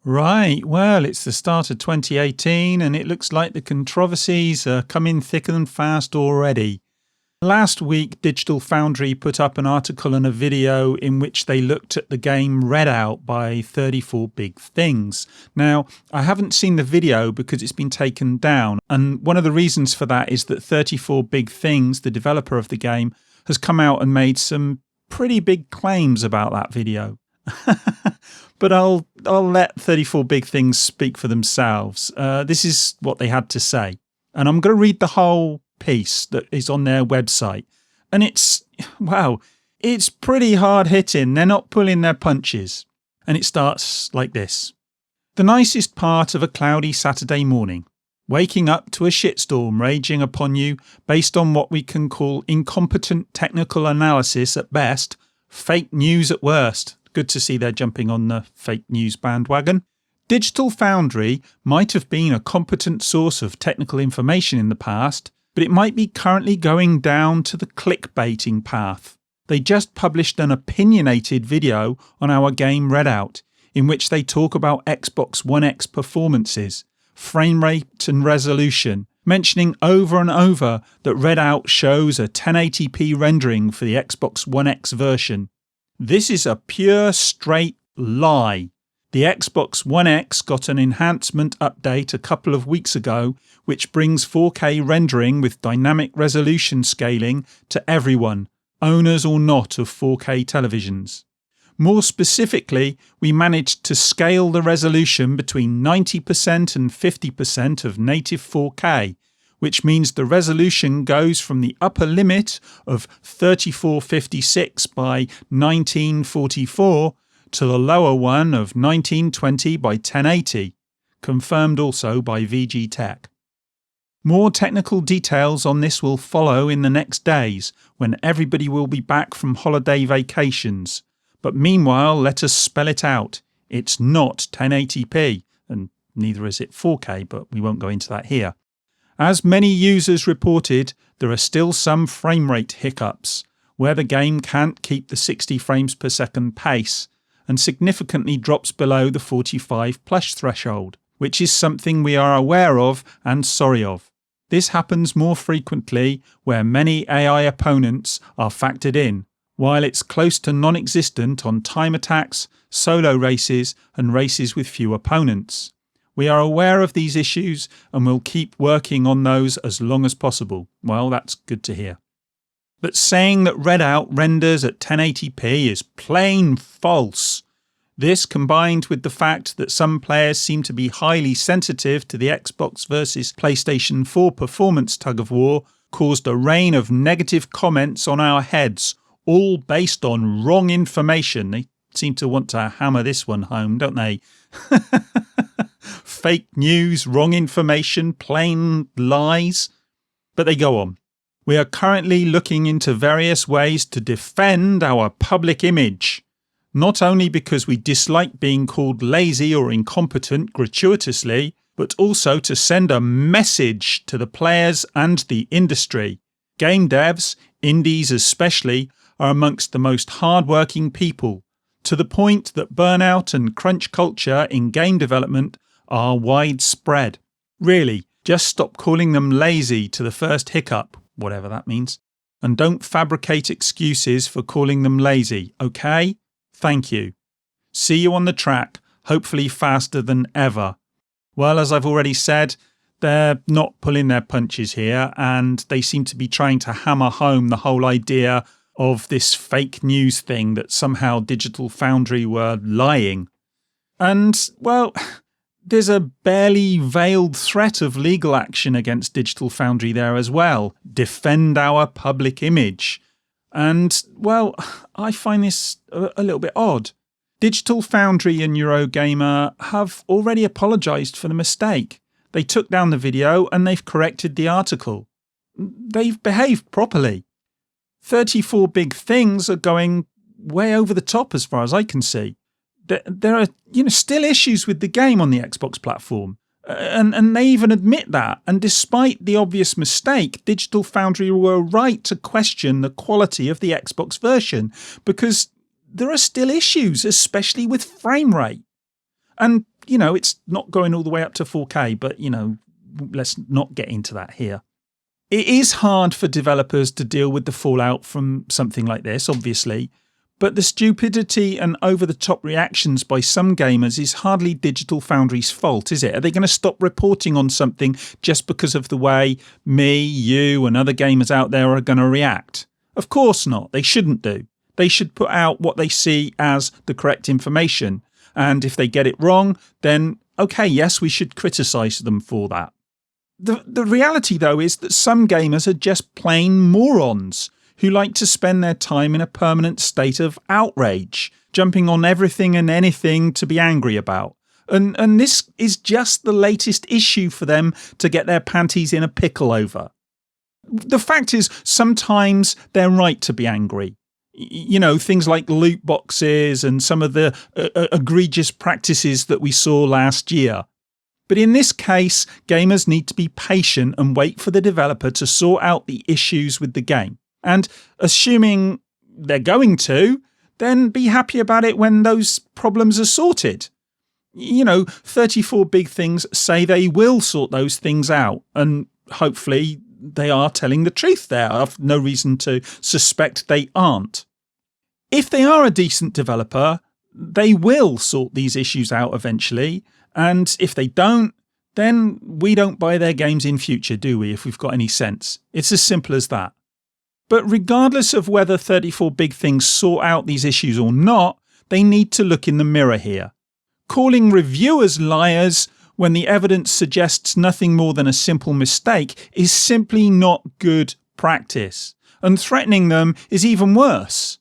Right, well, it's the start of 2018 and it looks like the controversies are coming thick and fast already. Last week, Digital Foundry put up an article and a video in which they looked at the game Redout by 34 Big Things. Now, I haven't seen the video because it's been taken down, and one of the reasons for that is that 34 Big Things, the developer of the game, has come out and made some pretty big claims about that video. But I'll let 34 Big Things speak for themselves. This is what they had to say. And I'm going to read the whole piece that is on their website. And it's pretty hard hitting. They're not pulling their punches. And it starts like this. The nicest part of a cloudy Saturday morning. Waking up to a shitstorm raging upon you based on what we can call incompetent technical analysis at best, fake news at worst. Good to see they're jumping on the fake news bandwagon. Digital Foundry might have been a competent source of technical information in the past, but it might be currently going down to the clickbaiting path. They just published an opinionated video on our game Redout, in which they talk about Xbox One X performances, frame rate and resolution, mentioning over and over that Redout shows a 1080p rendering for the Xbox One X version. This is a pure straight lie. The Xbox One X got an enhancement update a couple of weeks ago which brings 4K rendering with dynamic resolution scaling to everyone, owners or not of 4K televisions. More specifically, we managed to scale the resolution between 90% and 50% of native 4K, which means the resolution goes from the upper limit of 3456 by 1944 to the lower one of 1920 by 1080, confirmed also by VG Tech. More technical details on this will follow in the next days when everybody will be back from holiday vacations. But meanwhile, let us spell it out. It's not 1080p, and neither is it 4K, but we won't go into that here. As many users reported, there are still some frame rate hiccups, where the game can't keep the 60 frames per second pace, and significantly drops below the 45 plus threshold, which is something we are aware of and sorry of. This happens more frequently where many AI opponents are factored in, while it's close to non-existent on time attacks, solo races and races with few opponents. We are aware of these issues and will keep working on those as long as possible. Well, that's good to hear. But saying that Redout renders at 1080p is plain false. This, combined with the fact that some players seem to be highly sensitive to the Xbox versus PlayStation 4 performance tug-of-war, caused a rain of negative comments on our heads, all based on wrong information. They seem to want to hammer this one home, don't they? Fake news, wrong information, plain lies. But they go on. We are currently looking into various ways to defend our public image, not only because we dislike being called lazy or incompetent gratuitously, but also to send a message to the players and the industry. Game devs, indies especially, are amongst the most hard-working people, to the point that burnout and crunch culture in game development are widespread. Really, just stop calling them lazy to the first hiccup, whatever that means, and don't fabricate excuses for calling them lazy, okay? Thank you. See you on the track, hopefully faster than ever. Well, as I've already said, they're not pulling their punches here, and they seem to be trying to hammer home the whole idea of this fake news thing that somehow Digital Foundry were lying. And, well, there's a barely veiled threat of legal action against Digital Foundry there as well. Defend our public image. And, well, I find this a little bit odd. Digital Foundry and Eurogamer have already apologised for the mistake. They took down the video and they've corrected the article. They've behaved properly. 34 Big Things are going way over the top as far as I can see. There are still issues with the game on the Xbox platform. And they even admit that. And despite the obvious mistake, Digital Foundry were right to question the quality of the Xbox version because there are still issues, especially with frame rate. And it's not going all the way up to 4K, but, let's not get into that here. It is hard for developers to deal with the fallout from something like this, obviously, but the stupidity and over-the-top reactions by some gamers is hardly Digital Foundry's fault, is it? Are they going to stop reporting on something just because of the way me, you, and other gamers out there are going to react? Of course not. They shouldn't do. They should put out what they see as the correct information. And if they get it wrong, then, okay, yes, we should criticise them for that. The reality, though, is that some gamers are just plain morons who like to spend their time in a permanent state of outrage, jumping on everything and anything to be angry about. And this is just the latest issue for them to get their panties in a pickle over. The fact is, sometimes they're right to be angry. Things like loot boxes and some of the egregious practices that we saw last year. But in this case, gamers need to be patient and wait for the developer to sort out the issues with the game. And assuming they're going to, then be happy about it when those problems are sorted. 34 Big Things say they will sort those things out, and hopefully they are telling the truth there. I've no reason to suspect they aren't. If they are a decent developer, they will sort these issues out eventually, and if they don't, then we don't buy their games in future, do we, if we've got any sense? It's as simple as that. But regardless of whether 34 Big Things sort out these issues or not, they need to look in the mirror here. Calling reviewers liars when the evidence suggests nothing more than a simple mistake is simply not good practice, and threatening them is even worse.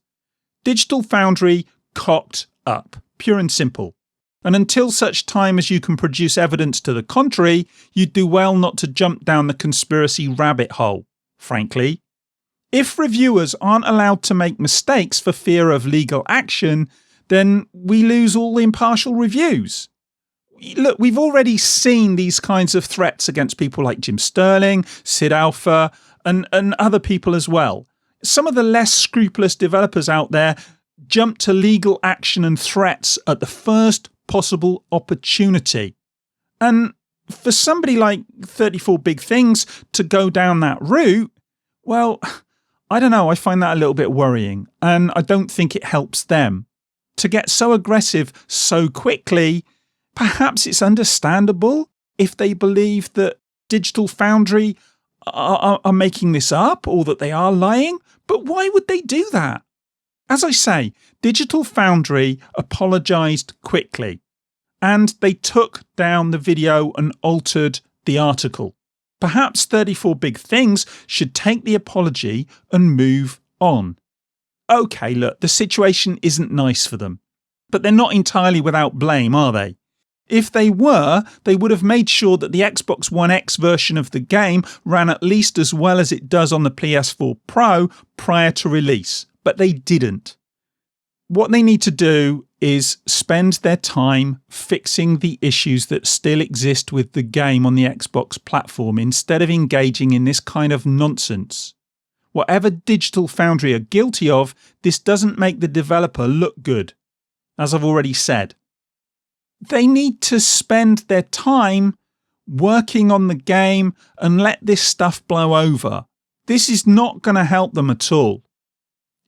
Digital Foundry cocked up, pure and simple. And until such time as you can produce evidence to the contrary, you'd do well not to jump down the conspiracy rabbit hole, frankly. If reviewers aren't allowed to make mistakes for fear of legal action, then we lose all impartial reviews. Look, we've already seen these kinds of threats against people like Jim Sterling, Sid Alpha, and other people as well. Some of the less scrupulous developers out there jump to legal action and threats at the first possible opportunity. And for somebody like 34 Big Things to go down that route, well, I don't know, I find that a little bit worrying, and I don't think it helps them. To get so aggressive so quickly, perhaps it's understandable if they believe that Digital Foundry are making this up or that they are lying, but why would they do that? As I say, Digital Foundry apologised quickly, and they took down the video and altered the article. Perhaps 34 Big Things should take the apology and move on. Okay, look, the situation isn't nice for them, but they're not entirely without blame, are they? If they were, they would have made sure that the Xbox One X version of the game ran at least as well as it does on the PS4 Pro prior to release, but they didn't. What they need to do is spend their time fixing the issues that still exist with the game on the Xbox platform instead of engaging in this kind of nonsense. Whatever Digital Foundry are guilty of, this doesn't make the developer look good, as I've already said. They need to spend their time working on the game and let this stuff blow over. This is not going to help them at all.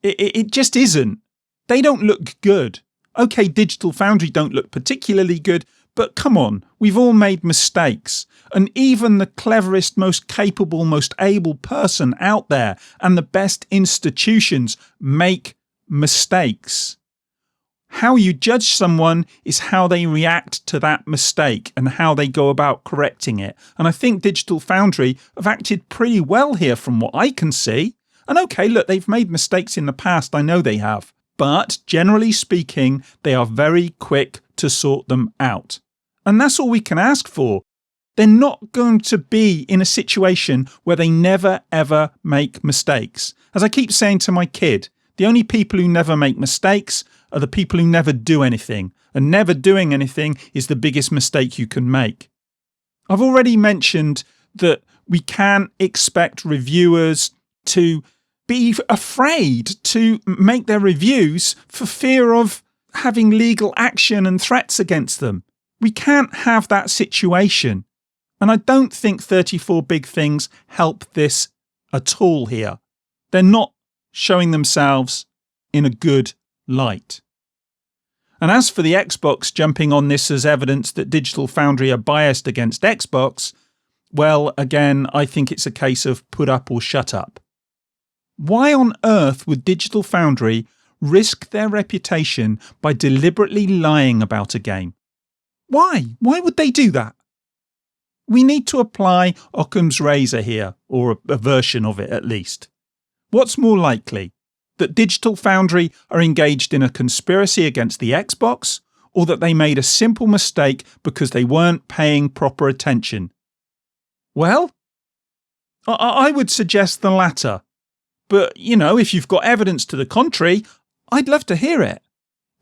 It just isn't. They don't look good. Okay, Digital Foundry don't look particularly good, but come on, we've all made mistakes. And even the cleverest, most capable, most able person out there and the best institutions make mistakes. How you judge someone is how they react to that mistake and how they go about correcting it. And I think Digital Foundry have acted pretty well here from what I can see. And okay, look, they've made mistakes in the past, I know they have. But generally speaking, they are very quick to sort them out. And that's all we can ask for. They're not going to be in a situation where they never ever make mistakes. As I keep saying to my kid, the only people who never make mistakes are the people who never do anything. And never doing anything is the biggest mistake you can make. I've already mentioned that we can't expect reviewers to be afraid to make their reviews for fear of having legal action and threats against them. We can't have that situation. And I don't think 34 big things help this at all here. They're not showing themselves in a good light. And as for the Xbox jumping on this as evidence that Digital Foundry are biased against Xbox, well, again, I think it's a case of put up or shut up. Why on earth would Digital Foundry risk their reputation by deliberately lying about a game? Why? Why would they do that? We need to apply Occam's razor here, or a version of it at least. What's more likely? That Digital Foundry are engaged in a conspiracy against the Xbox, or that they made a simple mistake because they weren't paying proper attention? Well, I would suggest the latter. But, if you've got evidence to the contrary, I'd love to hear it.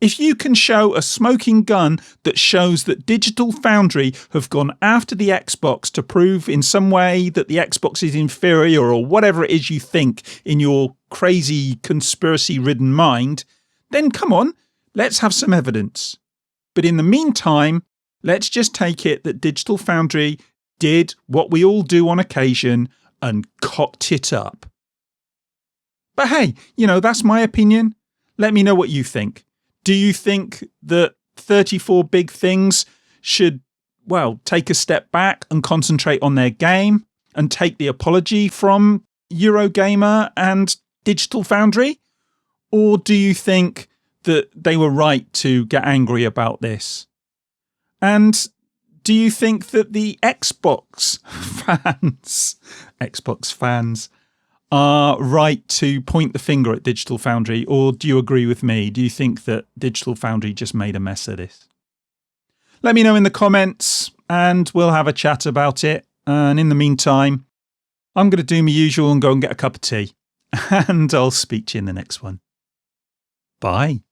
If you can show a smoking gun that shows that Digital Foundry have gone after the Xbox to prove in some way that the Xbox is inferior or whatever it is you think in your crazy conspiracy-ridden mind, then come on, let's have some evidence. But in the meantime, let's just take it that Digital Foundry did what we all do on occasion and cocked it up. But hey, that's my opinion. Let me know what you think. Do you think that 34 big things should, take a step back and concentrate on their game and take the apology from Eurogamer and Digital Foundry? Or do you think that they were right to get angry about this? And do you think that the Xbox fans are right to point the finger at Digital Foundry, or do you agree with me? Do you think that Digital Foundry just made a mess of this? Let me know in the comments and we'll have a chat about it. And in the meantime, I'm going to do my usual and go and get a cup of tea. And I'll speak to you in the next one. Bye.